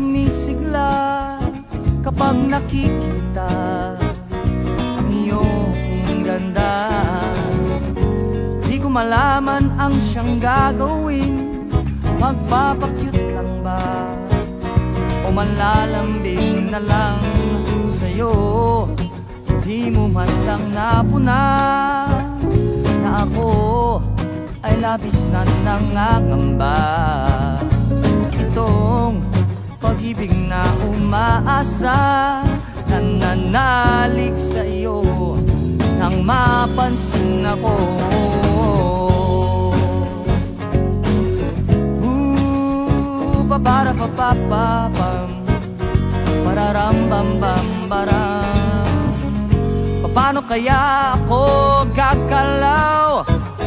sumisigla kapag nakikita ang iyong ganda. Di ko malaman ang siyang gagawin, magpapakyut lang ba o manlalambing na lang sa'yo. Di mo man lang napuna na ako ay labis na nangangamba. Itong pag-ibig na umaasa, nananalig sa iyo nang mapansin ako. Para papapapam, pararambambambaram. Paano kaya ako gagalaw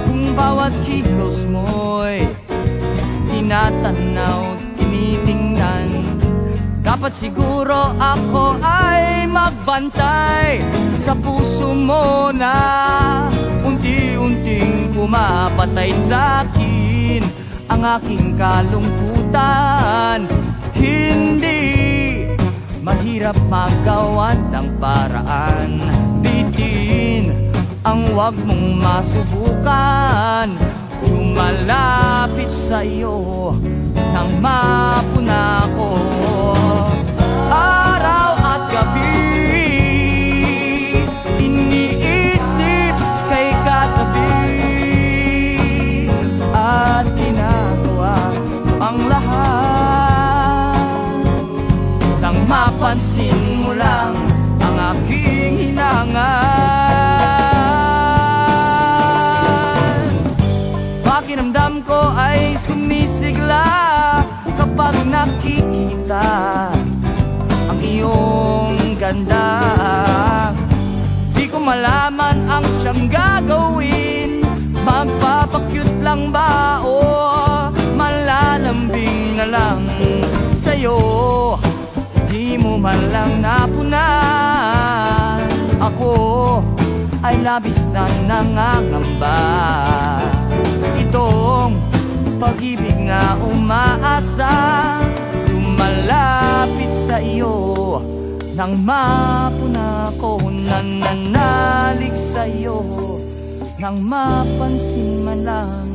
kung bawat kilos mo'y tinatanaw, tinitingnan? Dapat siguro ako ay magbantay sa puso mo na unti-unting pumapatay sa'kin ang aking kalungkutan. Hindi mahirap magawan ng paraan, bitin ang wag mong masubukan. Lumalapit sa iyo nang mapuna ko. Araw at gabi iniisip kay katabi at ginagawa ang lahat nang mapansin mo lang ang aking hinangan. Pakiramdam ko ay sumisigla kapag nakikita ang iyong ganda. Di ko malaman ang siyang gagawin, magpapakyut lang ba o malalambing na lang sa'yo. Di mo man lang napuna, ako ay labis na nangangamba. Itong pag-ibig na umaasa, lumalapit sa iyo nang mapuna ko. Nananalig sa iyo nang mapansin man lang